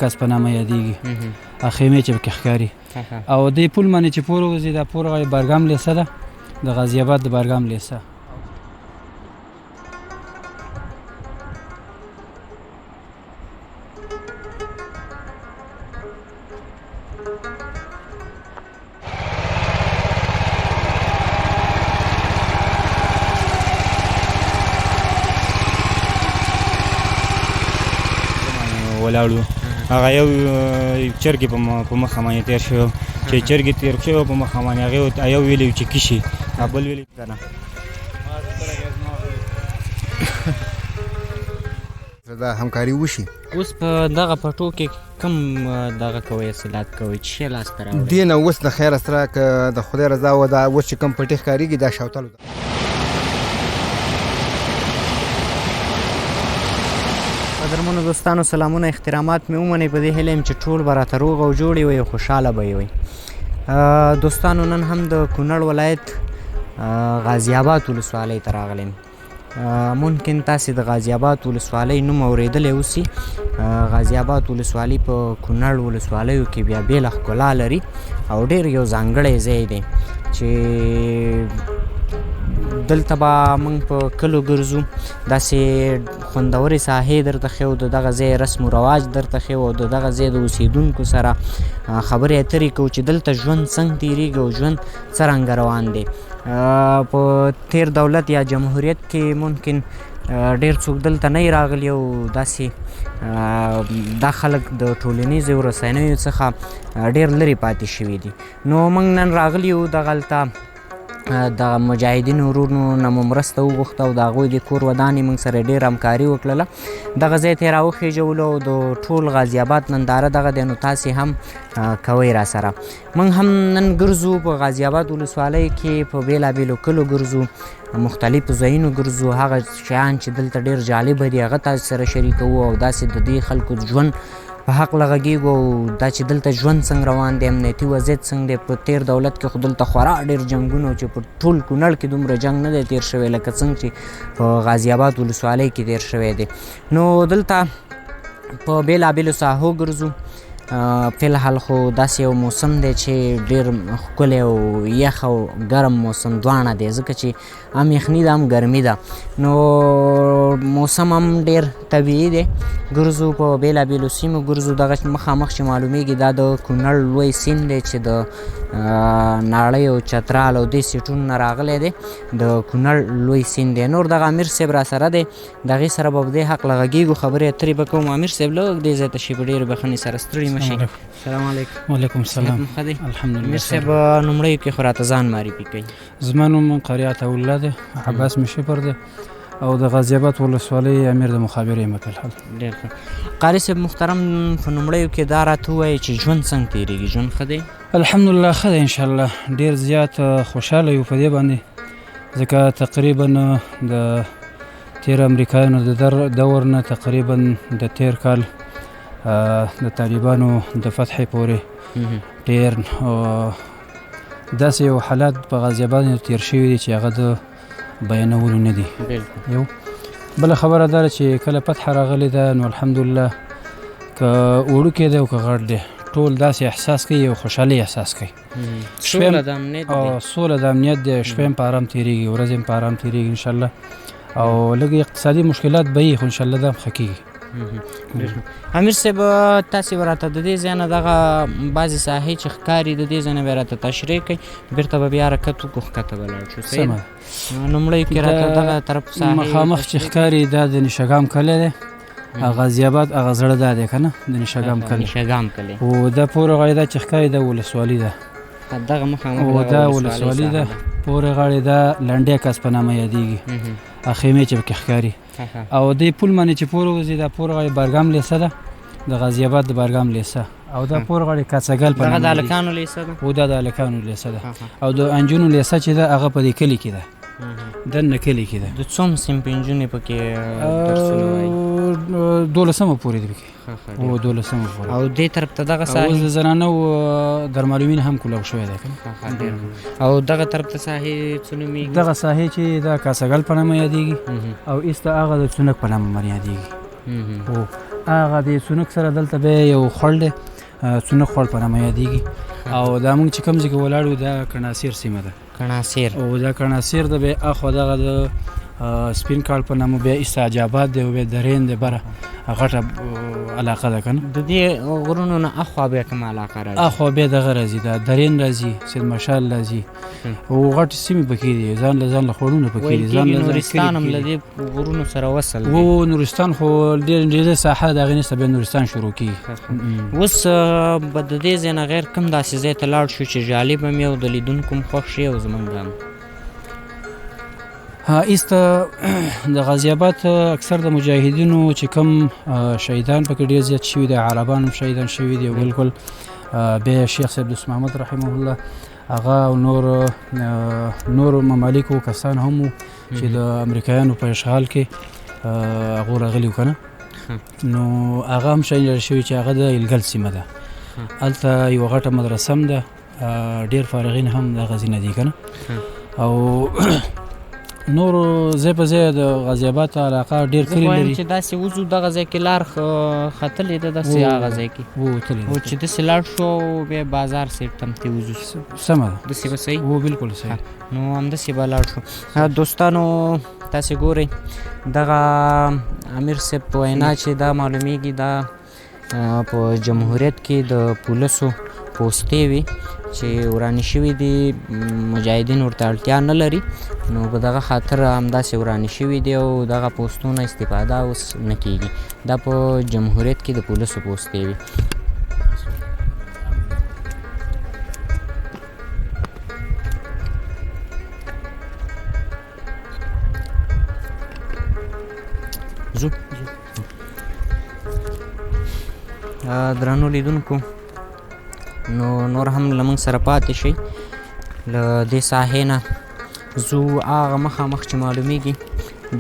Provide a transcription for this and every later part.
کس په نامه یادېږي خیمې چې پکې ښکاري او دې پل باندې چې پورې وځي دا پورې برګام لیسه ده د غازي آباد د برګام لیسه. ولاړو هغه یو چرګې په مخه باندې تېر شو چې چرګې تېر شو په مخه باندې هغې یو ویلي چې کشي بل ویلي که نه دا همکاري وشي. اوس په دغه پټو کې کوم دغه کوئ اصلاحات کوئ چې شی لاسته راوړئ دې نه اوس د خیره سره که د خدای رضا و دا اوس چې کوم پټي ښکارېږي دا شاوتلو ده. قدرمنو دوستانو سلامونه احترامات مې ومنئ په دې هیله یم چې ټول به راته روغ او جوړ وئ او خوشحاله به وئ. دوستانو نن هم د کونړ ولایت غازي آباد ولسوالۍ ته راغلی یم. ممکن تاسې د غازي آباد ولسوالۍ نوم اورېدلی اوسي. غازي آباد ولسوالۍ په کونړ ولسوالیو کې بیا بېله ښکلا لري او ډېر یو ځانګړی ځای دی چې دلته به موږ په کلو ګرځو داسې خوندورې ساحې درته ښیو د دغه ځای رسم و رواج درته ښیو او د دغه ځای د اوسېدونکو سره خبرې اترې کوو چې دلته ژوند څنګه تېرېږي او ژوند څرنګه روان دی. په تیر دولت یا جمهوریت کې ممکن ډېر څوک دلته نه راغلي او داسې دا خلک د ټولنیزو رسنیو څخه ډېر لرې پاتې شوي دي. نو موږ نن راغلي یو دغلته د مجاهدینو ورونو نه مو مرسته وغوښته او د هغوی د کور ودانې موږ سره ډېر همکاري وکړله. دغه ځای ته یې راوخېژولو او د ټول غازي آباد ننداره دغه دی نو تاسې هم کوئ را سره. موږ هم نن ګرځو په غازي آباد ولسوالۍ کې په بېلابېلو کلو ګرځو مختلفو ځایونو ګرځو هغه شیان چې دلته ډېر جالبه دي هغه تاسو سره شریکوو او داسې د دې خلکو ژوند په حقله غږېږو او دا چې دلته ژوند څنګه روان دی امنیتي وضعیت څنګه دی. په تیر دولت کې خو دلته خورا ډېر جنګونه چې په ټول کونړ کې دومره جنګ نه دی تیر شوی لکه څنګه چې په غازي آباد ولسوالۍ کې تیر شوی دی. نو دلته په بېلابېلو ساحو ګرځو. فلحال خو داسې یو موسم دی چې ډېر ښکلی او یخ او ګرم موسم دواړه دی ځکه چې هم یخني ده هم ګرمي ده. نو موسم هم ډېر طبیعي دی. ګرځو په بېلابېلو سیمو ګرځو. دغه مخامخ چې معلومیږي دا د کونړ لوی سیند دی چې د ناړۍ او چترال او دې سیټونو نه راغلی دی د کونړ لوی سیند دی. نور دغه امیر صاحب را سره دی د هغې سره به په دې هکله غږېږو خبرې اترې به کوم. امیر صاحب لږ دې ځای ته شي په ډېرې بښنې سره ستړي مه شئ. سلام علیکم. وعلیکم السلام. ښه دی الحمدلله. امیر صاحب لومړیو کې خو راته ځان معرفي کوي. زما نوم قاري عطاالله دی عباس مې شفر دی او د غازي آباد ولسوالۍ امیر د مخابرې یم فلحال. ډېر ښه. قاري صاحب محترم په لومړیو کې دا راته ووایئ چې ژوند څنګه تېرېږي ژوند ښه دی؟ الحمدلله ښه دی انشاءالله. ډېر زیات خوشحاله یو په دې باندې ځکه تقریبا د تیر امریکایانو د دور نه تقریبا د تیر کال د طالبانو د فتحې پورې ډېر داسې یو حالات په غازي آباد تیر شوي دي چې هغه د بیانولو نه دي. یو بله خبره دا ده چې کله فتحه راغلې ده نو الحمدلله که وړوکی دی او که غټ دی ټول داسې احساس کوي او خوشحالي احساس کوي. سوله د امنیت دی. سوله د امنیت دی. شپه هم په ارام تېرېږي ورځ هم په ارام تېرېږي انشاءالله او لږ اقتصادي مشکلات به وي خو انشاءالله دا هم ښه کېږي. امیر صاحب تاسې به راته د دې ځای نه دغه بعضې ساحې چې ښکاري د دې ځای نه بیا راته تشریح کوئ بېرته به بیا حرکت وکړو ښکته به لاړ شو. صحیح ده. لومړیو کې راته دغه طرف ساحې مخامخ چې ښکاري دا د نشاګام کلی دی. غازي آباد هغه زړه دا دی که نه د نشاګام کلی. نشاګام کلی او دا پورې غاړې دا چې ښکاري دا ولسوالي ده. دغه مخامخ او دا ولسوالي ده پورې غاړې دا لنډی کس په نامه یادېږي خیمې چې پکې ښکاري او دې پل باندې چې پورې وځي دا پورې غاړې برګام لیسه ده د غازي آباد د برګام لیسه او دا پورې غاړې کاڅګل په نامه د هلکانو لیسه ده او دا د هلکانو لیسه ده او د انجونو لیسه چې ده هغه په دې کلي کې ده دننه کلي کې ده. د څوم صنف نجونې پکې درسونه وایي؟ 12مه پورې دی پکې او 12مه پورې. او دې طرف ته دغه ساحې اوس د زنانو درمالومین هم کولاو شوی دی که نه. او دغه طرف ته ساحې څه نومېږي؟ دغه ساحې چې دا کاسګل په نامه یادېږي او ایسته هغه د څنک په نامه باندې یادېږي. او هغه د سونک سره دلته به یو خوړ دی سونک خوړ په نامه یادېږي او دا موږ چې کوم ځای کې ولاړ یو دا کڼاسیر سیمه ده کڼاسیر او دا کڼاسیر ده بیا اخوا دغه د سپین کال په نامه بیا استعجابات دی او بیا درین دی بره غټه علاقه ده که نه د دې غرونو نه اخوا بیا کومه علاقه راځي اخوا بیا دغه راځي دا درین راځي سید مشال راځي او غټې سیمې پکې دي ځان له خوړونه پکې دي ځان له نورستان هم له دې غرونو سره وصل دی و نورستان خو ډېرې ساحه د هغې نسته بیا نورستان شروع کېږي اوس به د دې ځای نه غیر کوم داسې ځای ته لاړ شو چې جالب هم یې او د لیدونکو هم خوښ شي او زمونږ هم ایسته د غازی آباد اکثر د مجاهدینو چې کوم شهیدان پکې ډېر زیات شوي دي عربان هم شهیدان شوي دي بالکل بیا شیخ صاحب دوست محمد رحمه الله هغه او نور ممالکو کسان هم چې د امریکایانو په اشغال کې هغو راغلي وو که نه نو هغه هم شهید شوي چې هغه د الګل سیمه ده هلته یوه غټه مدرسه هم ده ډېر فارغین هم د غزې نه دي که نه او نورو ځای په ځای د غازي آباد علاقه ډېر کلي لري چې داسې وځو دغه ځای کې لار ختلې ده داسې هغه ځای کې وتلې او چې داسې لاړ شو بیا بازار سیټ ته هم ترې وځو سمه ده داسې به صحیح بالکل صحیح نو همداسې به لاړ شو دوستانو تاسې ګورئ دغه امیر صاحب په وینا چې دا معلومیږي دا په جمهوریت کې د پولیسو پوستې وي چې ورانې شوي دي مجاهدین ورته اړتیا نه لري نو په دغه خاطر همداسې ورانې شوي دي او دغه پوستونه استفاده اوس نه کېږي دا په جمهوریت کې د پولیسو پوستې وي درنو لیدونکو نو نور هم له موږ سره پاتې شئ له دې ساحې نه ځو هغه مخامخ چې معلومیږي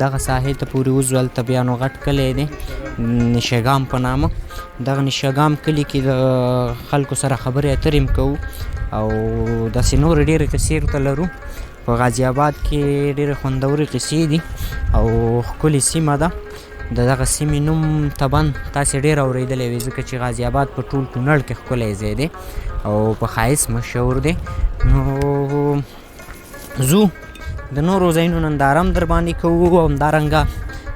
دغه ساحې ته پورې وځو هلته بیا نو غټ کلی دی نشګام په نامه دغه نشګام کلي کې د خلکو سره خبرې اترې هم کوو او داسې نورې ډېرې کیسې ورته لرو په غازي آباد کې ډېرې خوندورې کیسې دي او ښکلې سیمه ده د دغه سیمې نوم طبعا تاسې ډېر اورېدلی وي ځکه چې غازي آباد په ټول کونړ کې ښکلی ځای دی او په ښایست مشهور دی نو ځو د نورو ځایونو ننداره هم در باندې کوو او همدارنګه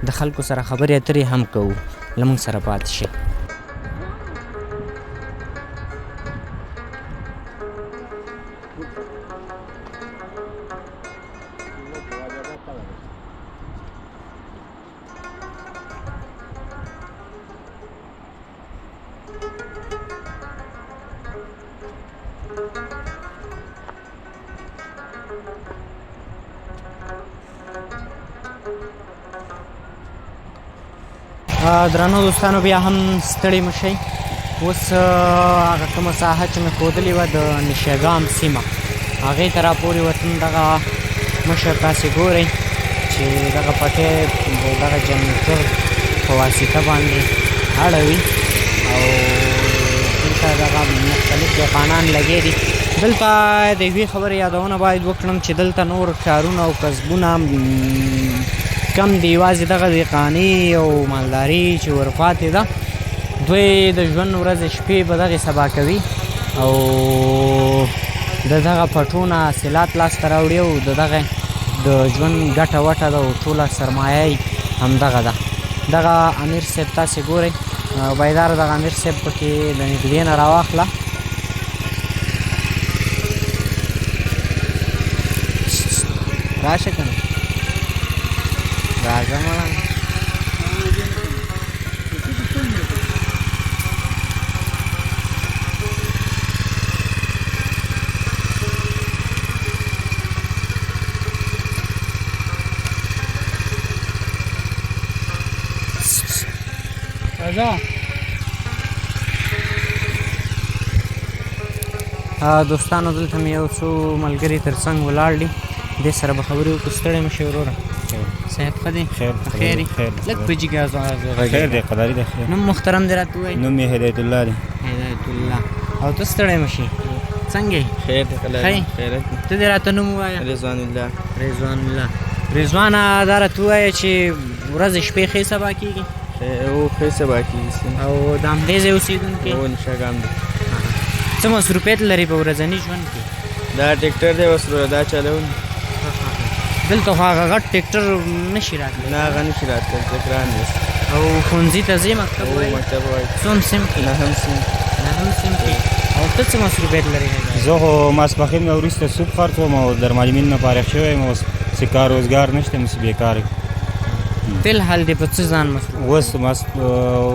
د خلکو سره خبرې اترې هم کوو له موږ سره پاتې شئ درنو دوستانو بیا هم ستړي مه شئ اوس هغه کومه ساحه چې مې ښودلې وه د نشګام سیمه هغې ته راپورې وتم دغه مشر تاسې ګورئ چې دغه پټی دغه جنریټر په واسطه باندې اړوي او دلته دغه مختلف دکانان لګې دي دلته د یوې خبرې یادونه باید وکړم چې دلته نور کارونه او کسبونه کم دی یوازې دغه دهقاني او مالداري چې ورپاتې ده دوی د ژوند ورځې شپې به دغې سبا کوي او د دغه پټونه حاصلات لاسته راوړي او د دغه د ژوند ګټه وټه ده او ټوله سرمایه یې همدغه ده دغه امیر صاحب تاسې ګورئ بیداره دغه امیر صاحب پکې د نږدې نه راواخله راشه که نه راځه مړه دوستانو دلته مې یو څو ملګري تر څنګ ولاړ دي دې سره به خبرې وکړو ستړی مه شئ وروره صحت ښه دی خیر لږ په جګ خیر دی قداري دی خیر نوم محترم دی راته ووایي نوم یې هدایت الله دی هدایت الله او ته ستړی مه شي څنګه یې خیر دی قداري خیرت ته دې راته نوم ووایه رضوان الله رضوانه دا راته ووایه چې ورځې شپې ښې سبا کېږي او ښه سبا کېږي او د همدې ځای اوسېدونکي او نشاګام دی. څه مصروفیت لري په ورځني ژوند کې؟ دا ټیکټر دی اوس دا چلوم. دلته خو هغه غټ ټیکټر نشي راتلی؟ نه هغه نشي راتلی، ګران دی. او ښوونځي ته ځې مکتب وایي؟ مکتب وایي. څوم سیم کې؟ نهم سیم کې. او ته څه مصروفیت لري؟ زه خو ماسپښین نه وروسته سوپ خرڅوم او در معلمین نه فارغ شوی یم. اوس څه کار روزګار نشته، مس بېکار یم. فلحال دې په څه ځان مصروف؟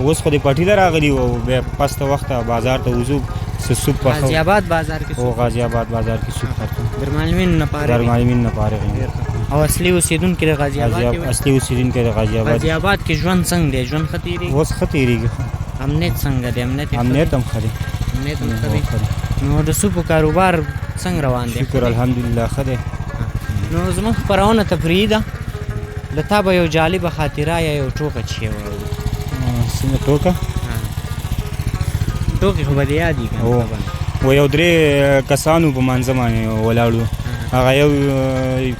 اوس خو د پټي ته راغلي وو، بیا پسته وخته بازار ته وځو څه سوپ پخوو. غازي آباد بازار کې او غازي آباد بازار کې سوپ خرڅوم. در معلمین نه فارغ؟ در معلمین نه فارغ یم. او اصلي اوسېدونکي د غازي آباد کې؟ اصلي اوسېدونکی د غازي آباد. غازي آباد کې ژوند څنګه دی؟ ژوند ښه تېرېږي؟ اوس ښه تېرېږي. امنیت څنګه دی؟ امنیت هم ښه دی. امنیت هم ښه دی. نو د سوپو کاروبار څنګه روان دی؟ شکر الحمدلله ښه دی. نو زموږ خپرونه تفریحي ده، له تا به یو جالبه خاطره یا یو ټوکه چې واورو. څنګه ټوکه؟ ټوکې خو به دې یاد وي که نه؟ و یو درې کسانو په منځه باندې ولاړو. هغه یو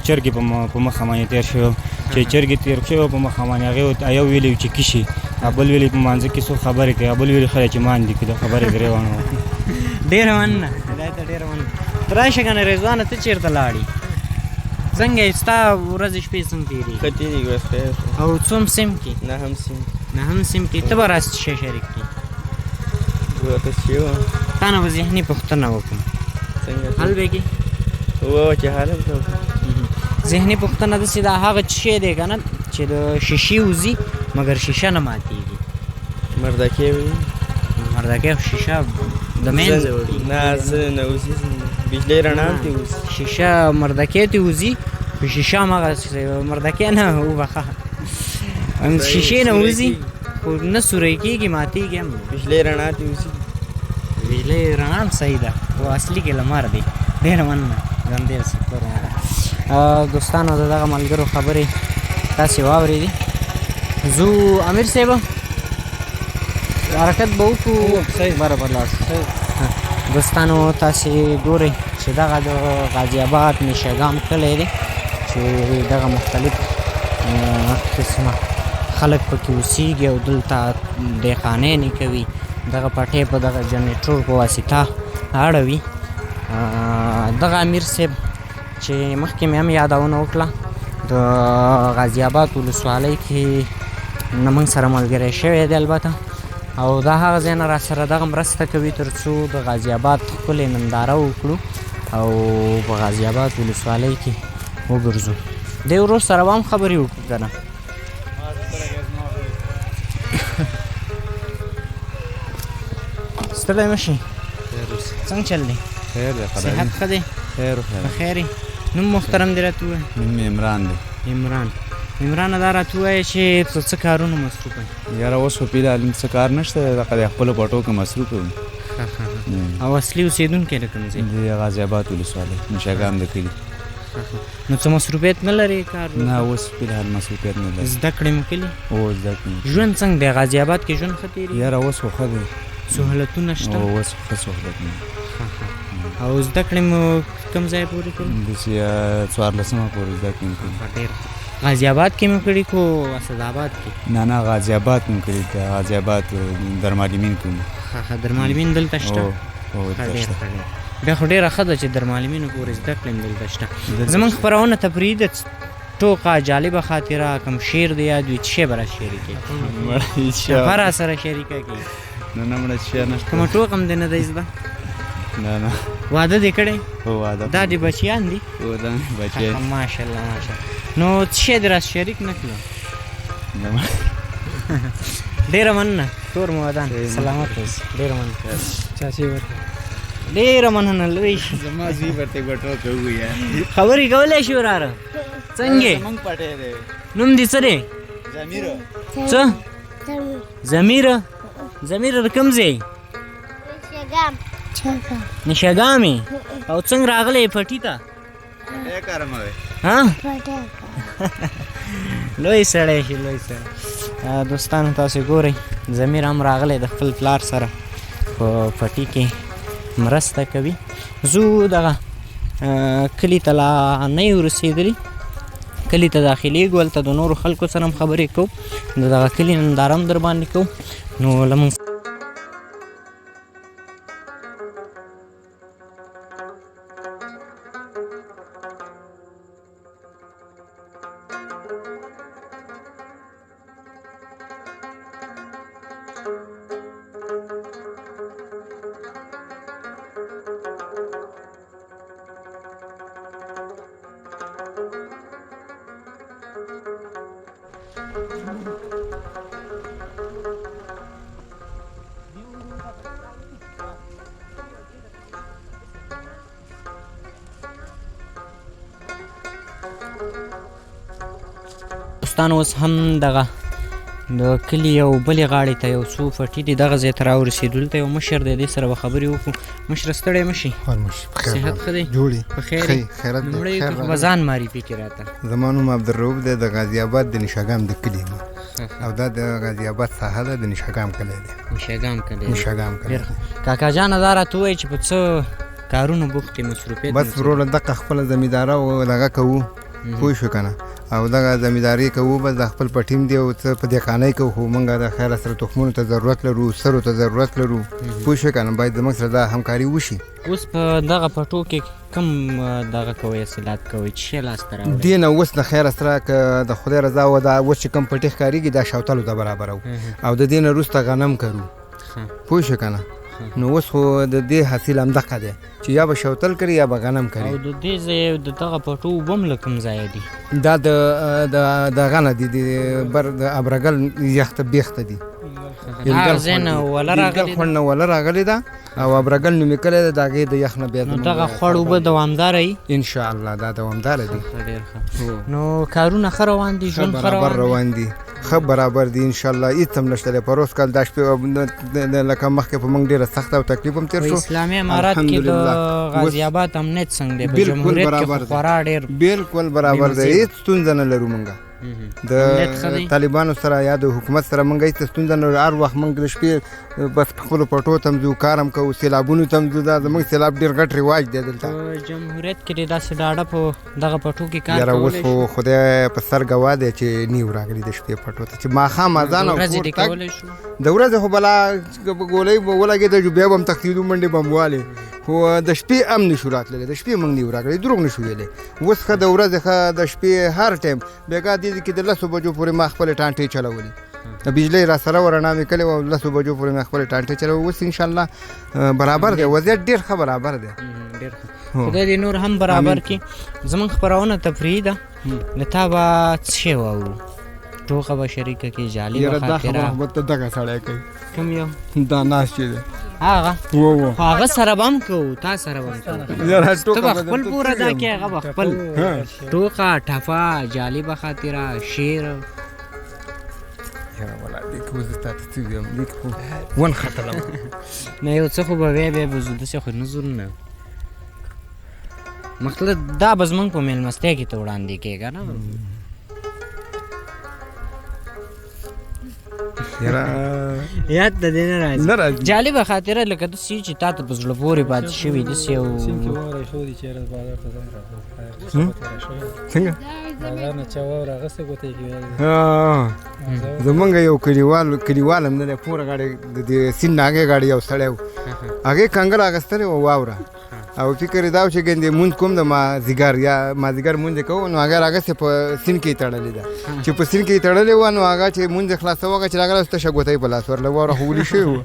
چرګې په مخه باندې تېر شوی، چې چرګې تېر شوی په مخه باندې هغې یو ویلي چې کشي، بل ویلي په منځه کې څوک خبرې کوي، بل ویلي خدای چې مان دي که د خبرې درې وانه. ډېره مننه خدای ته ډېره مننه. ته راشه که نه رضوانه، ته چېرته لاړې؟ څنګه یې ستا ورځې شپې څنګه تېرېږي؟ ښه تېرېږي اوس خیر. او څوم سیم کې؟ نهم سیم کې. ته به راسه شی شریک کړې؟ ورته چې وم تا نه به ذهني پوښتنه وکړم. څنګه حل به کې؟ ووایه چې حل ورته وکړم. ذهني پوښتنه داسې دا هغه شی دی که نه چې د شیشې وځي مګر شیشه نه ماتېږي؟ مردکې وي. مردکې خو شیشه د منځه وړي. نه زه نه وځي، بجلۍ رڼا هم ترې وځي. شیشه مردکې ترې وځي، خو شیشه همغسې مردکې نه وبخه شیشې نه وځي، خو نه سوری کېږي، ماتېږي هم. بجلۍ رڼا ترې وځي. بجلۍ رڼا هم صحیح ده، خو اصلي کې لمر دی. ډېره مننه ژوندی اوسه. دوستانو د دغه ملګرو خبرې تاسې واورېدې. ځو امیر صاحب حرکت به وکړو، برابر لاړ شو. دوستانو تاسې ګورئ چې دغه د غازي آباد نشاګام کلی دی چې دغه مختلف قسمه خلک پکې اوسېږي او دلته دهقانۍ کوي. دغه پټۍ په دغه جنریټور په واسطه اړوي. دغه امیر صاحب چې مخکې مې هم یادونه وکړه، د غازي آباد ولسوالۍ کې نه موږ سره ملګری شوی دی البته، او دا هغه ځای نه راسره دغه مرسته کوي تر څو د غازي آباد ښکلې ننداره وکړو او په غازي آباد ولسوالۍ کې وګرځو. دې ورور سره به هم خبرې وکړو که نه؟ ستړی مه شئ. څنګه چل دی؟ خیر دی. صحت ښه دی؟ خیر بخیر یې. نوم محترم دې راته ووایه. نوم عمران دی. عمرانه دا راته ووایه چې ته څه کارونه مصروفه یې؟ یاره اوس خو فلحال څه کار نشته، دغه د خپلو پټو کې مصروف یم. او اصلي اوسېدونکی د کوم ځای؟ د غازي آباد ولسوالۍ نشاګام د کلي. نو څه مصروفیت نه لرې کار؟ نه اوس فلحال مصروفیت نه لري. زده کړې مو کلي؟ او زده کړې. ژوند څنګه دی غازي آباد کې؟ ژوند ښه تېرېږي؟ یاره اوس خو ښه دی. سهولتونه شته؟ او اوس ښه سهولتونه. او زده کړې مو کوم ځای پورې کړې؟ داسې 14مه پورې زده کړې مو کړي. ډېر غازي آباد کې مو کړي کو اسداباد کې؟ نه غازي آباد مو کړي. د غازي آباد در معلمین کې مو. در معلمین دلته شته؟ او دلته شته. بیا خو ډېره ښه ده چې در معلمینو پورې زده کړې دلته شته. زموږ خپرونه تفریحي ده، ټوکه جالبه خاطره کوم شعر دی یاد وي، څه شی به را شریکې؟ هغه را سره شریکه کړي. نه مړه شعر نشته. کومه ټوکه هم دې نه دی زده؟ نه واده دې کړی؟ هو واده. دا دې بچیان دي؟ هو دا بچیان. ماشاءالله نو څه شی دې را شریک نه کړو؟ ډېره مننه تور مو ودان، سلامت اوسې. ډېره مننه چاچی ورته. ډېره مننه لوی شي. زما زوی ورته یوه ټوکه ووایه. خبرې کولی شي وراره؟ څنګه زموږ پټی دی. نوم دې څه دی؟ ضمیره. څه؟ ضمیره. ضمیره د کوم ځای؟ نشاګامې. او څنګه راغلی پټي ته؟ لوی سړی شي لوی سړی. دوستانو تاسې ګورئ ضمیر هم راغلی د خپل پلار سره په پټي کې مرسته کوي. زو دغه کلي ته لا نه یو رسېدلي، کلي ته داخلېږو هلته د نورو خلکو سره هم خبرې کوو د دغه کلي ننداره هم در باندې کوو نو له موږ دوستانو اوس هم دغه د کلي یو بلې غاړې ته یو څو فټي دي دغه ځای ته راورسېدلو ته یو مشر دی دې سره به خبرې وکړو مشره ستړی مه شي صحت ښه دی جوړې په خیر خیرت دی لومړی که به ځان معرفي کړي راته زما نوم عبدالرؤف دی د غازي آباد د نشاګام د کلي یم او دا د غازي آباد ساحه ده د نشاګام کلی دی نشاګام کلی کاکا جانه دا راته ووایي چې په څه کارونو بوخت یې مصروفیت بس وروره دغه خپله زمینداره او دغه کوو پوه شو که نه او دغه زمینداري کوو بس د خپل په ټیم دی او څه په دهقانۍ کوو خو موږ د خیره سره تخمونو ته ضرورت لرو سرو ته ضرورت لرو پوه شو که نه باید زموږ سره دا همکاري وشي اوس په دغه پټو کې کوم دغه کوئ حاصلات کوئ چې شی لاسته راوړئ دې نه اوس د خیره سره که د خدای رضا و دا اوس چې کوم پټي ښکارېږي دا شوتلو ته برابرو او د دې نه وروسته غنم کرو پوه شو که نه نو اوس خو د دې حاصل همدغه دی چې یا به شوتل کړي یا به غنم کړي او د دې ځای د دغه پټو اوبه هم له کوم ځایه دي دا دغه نه دي د بر د ابرګل یخته بیخته دي هغه ځای نه وله راغلې خوند نه وله راغلې ده او ابرګل نومې کلی ده د هغې د یخ نه بیا نو دغه خوړ اوبه دوامداره وي انشاءالله دا دوامداره دي ډېر ښه نو کارونه ښه روان دي ژوند ښه روان دي ښه برابر دي انشاءالله هېڅ هم نشته دی په روز کال دا شپې لکه مخکې په موږ ډېره سخته او تکلیف هم تېر شو په اسلامي امارات کې د غازي آباد امنیت څنګه دی په جمهوریت کې خورا ډېر بالکل برابر دی هېڅ ستونزه نه لرو موږ د طالبانو سره یا د حکومت سره موږ هېڅ ستونزه نه لرو هر وخت موږ د شپې بس په خپلو پټو ته هم ځو کار هم کوو سیلابونو ته هم ځو دا زموږ سیلاب ډېر غټ رواج دی دلته په جمهوریت کې دې داسې ډاډه په دغه پټو کې کار یاره اوس خو خدای په سر ګواه دی چې نیو راغلي د شپې پټو ته چې ماښام اذان او کور تګ د ورځې خو بلا ګولۍ به ولګېده بیا به هم تښتېدو منډې به م والې خو د شپې هم نشو راتللی د شپې موږ نیو راغلی دروغ نشو ویلی اوس ښه د ورځې ښه د شپې هر ټایم بېګا دې کې د 10 بجو پورې ما خپلې ټانټې چلولې د بجلۍ را سره ورڼا مې کړې وه 10 بجو پورې مې خپلې ټانټې چلولې اوس انشاءالله برابر دی وضعیت ډېر ښه برابر دی ډېر ښه خدای دې نور هم برابر کړي زموږ خپرونه تفریحي ده له تا به څه شی واورو ټوکه به شریکه کړي جالبه خاطره دا خبره خو ته دغه سړی کوي کوم یو دا ناست چې دی هغه خو هغه سره به هم کوو تا سره به هم کوو ته به خپل پوره ادا کړې هغه به خپل ټوکه ټفه جالبه خاطره شعر ونختلم نه یو څه خو به وی بیا به زه داسې خو نه زور نه مطلب دا به زموږ په مېلمستیا کې ته وړاندې کېږه نه یاد د دې نه راځي جالبه خاطره لکه داسې چې تا ته په زړه پورې پاتې شوي داسې یو څنګه زمونږ یو کلیوال هم نه پوره ګاډی د سیند نه هغې ګاډي یو سړی و هغې کنګل اخیستلې وه واوره او فکر یې دا و چې ګندې مونځ کوم د مازدیګر یا مازدیګر مونځ یې کوو نو هغه راغسې په سیند کې یې تړلې ده چې په سیند کې یې تړلې وه نو هغه چې مونځ یې خلاصوه هغه چې راغله اوس تشه ګوته یې په لاس ورله واوره خو ولي شوې وه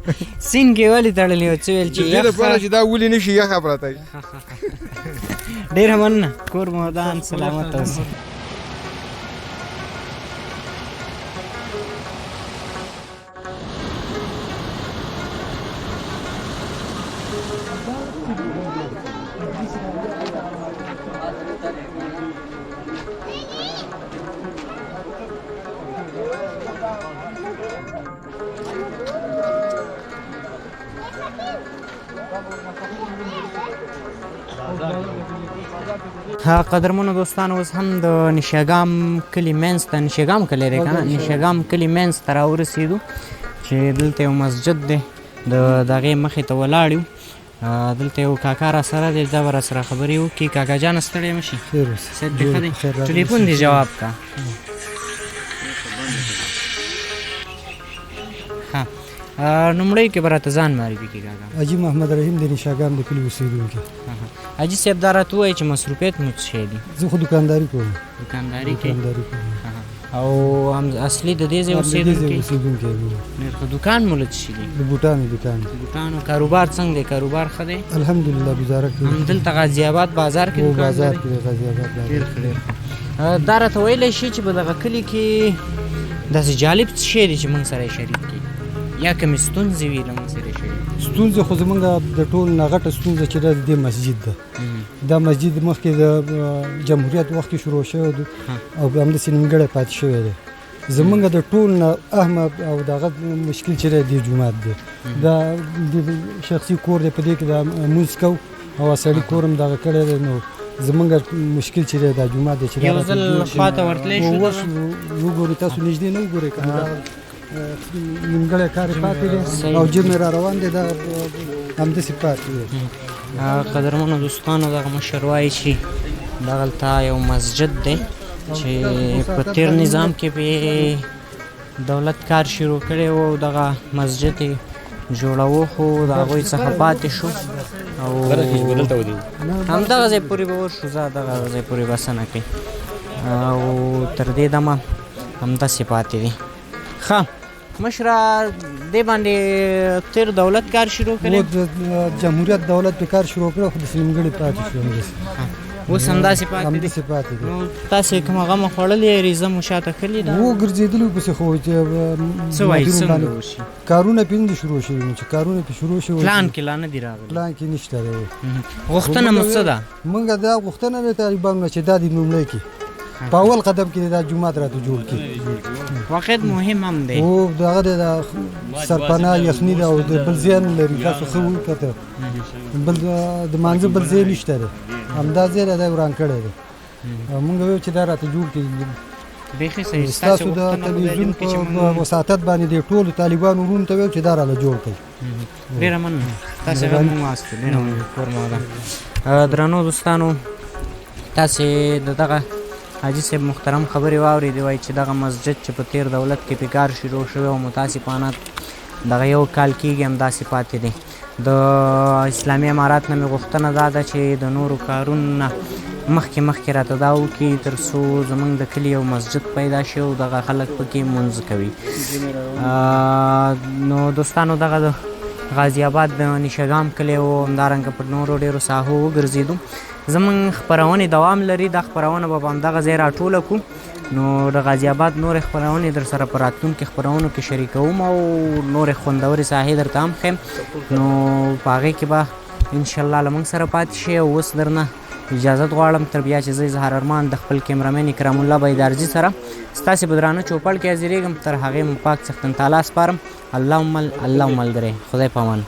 سیند کې ولې تړلې وه څه ویل چې دې لپاره چې دا ولې نه شي یخه پرته وي ډېره مننه کور مو ودان سلامت اوسه قدرمنو دوستانو اوس هم د نشاګام کلي منځ ته نشاګام کلی دی که نه نشاګام کلي منځ ته راورسېدو چې دلته یو مسجد دی د هغې مخې ته ولاړ یو دلته یو کاکا را سره دی، دا به را سره خبرې وکړي. کاکا جانه ستړی مه شي، صحت دې ښه دی؟ ټلیفون دې جواب کا. ښه لومړی کې به راته ځان معرفي کړي کاکا. حاجي محمد رحیم د نشاګام د کلي اوسېدونکی. حاجي صاحب دا راته ووایي چې مصروفیت مو څه شی دي؟ زه خو دوکانداري کوم. دوکانداري کوي او اصلي د دې ځای اوسېدونکی؟ نو دوکان مو له څه شي دی؟ د بوټانو دوکان. بوټانو کاروبار څنګه دی؟ کاروبار ښه دی؟ الحمدلله گزاره کوي. همدلته غازي آباد بازار کې دوکان لري؟ بازار کې غازي آباد ډېر ښه ډېر ښه. دا راته ویلی شي چې په دغه کلي کې داسې جالب څه شی دی چې موږ سره یې شریک کړي، یا کومې ستونزې وي له موږ سره یې شریک کړي؟ ستونزه خو زمونږ د ټول نه غټه ستونزه چې ده د دې مسجد ده. دا مسجد مخکې د جمهوریت وخت کې شروع شوی او همداسې نیمګړی پاتې شوی دی. زمونږ د ټول نه اهم او دغه مشکل چې دی د جومات دی. دا د شخصي کور دی، په دې کې د لمونځ کوو او سړي کور هم دغه کړی دی. نو زمونږ مشکل چې دی دا جومات دی چې یو ځل خواته ورتلی شو وګورئ، تاسو نږدې نه وګورئ، نیمګړی کار یې پاتې دی او جرم یې را روان دی، دا همداسې پاتې دی. قدرمنو دوستانو، دغه مشر وایي چې دغلته یو مسجد دی چې په تیر نظام کې به دولت کار شروع کړی و او دغه مسجد یې جوړاوه، خو د هغوی څخه پاتې شو او همدغه ځای پورې به ورشو. زه دغه ځای پورې بسنه کوي او تر دې دمه همداسې پاتې دي. ښه مشره، دې باندې تیر دولت کار شروع کړی؟ جمهوریت دولت په کار شروع کړی، خو داسې نیمګړی پاتې شو. اوس همداسې پاتې دي؟ همداسې پاتې دي. نو تاسې کومه غمه خوړلې، ریزه مو شاته کړې ده؟ وګرځېدلي پسې، خو چې څه وایي څنګه وشي؟ کارونه پې نه دي شروع شوي. نو چې کارونه پې شروع شوي، پلان کې لا نه دي راغلي؟ پلان کې نشته دی. غوښتنه مو څه ده؟ موږ دا غوښتنه ده طالبانو چې دا د لومړی کې په اول قدم کې دا جومات راته جوړ کړي. واقعیت مهم هم دی او دغه د سرپناه یخني ده او د بل ځای نه لري. تاسو ښه وکړه، بل د مانځه بل ځای نشته دی، همدا ځای دا وران کړی دی. موږ ویل چې دا راته جوړ کړي. بیخي صحیح. ستاسو د تلویزیون په وساطت باندې د ټولو طالبانو وروڼو ته ویل چې دا راله جوړ کړي. ډېره مننه، تاسې هم واستو. ډېره مننه کورماله. درنو دوستانو، تاسې د دغه حاجي صاحب محترم خبرې واورېدې، وایي چې دغه مسجد چې په تیر دولت کې پې کار شروع شوی او متاسفانه دغه یو کال کېږي همداسې پاتې دی. د اسلامي امارات نه مې غوښتنه دا ده چې د نورو کارونو نه مخکې راته دا وکړي تر څو زموږ د کلي یو مسجد پیدا شي او دغه خلک پکې لمونځ کوي. نو دوستانو، دغه د غازي آباد د نشاګام کلی او همدارنګه په نورو ډېرو ساحو وګرځېدو. زموږ خپرونې دوام لري، دا خپرونه به په همدغه ځای راټوله کړو. نو د غازي آباد نورې خپرونې در سره په راتلونکي خپرونو کې شریکوم او نورې خوندورې ساحې درته هم ښیم. نو په هغې کې به انشاءالله له موږ سره پاتې شي. او اوس درنه اجازت غواړم، تر بیا چې زه اظهار ارمان د خپل کیمرامین اکرام الله بیدارجي سره ستاسې په درانه چوپړ کې حاضرېږم. تر هغې مو پاک څښتن تعالی سپارم. الله ملګری، خدای په امان.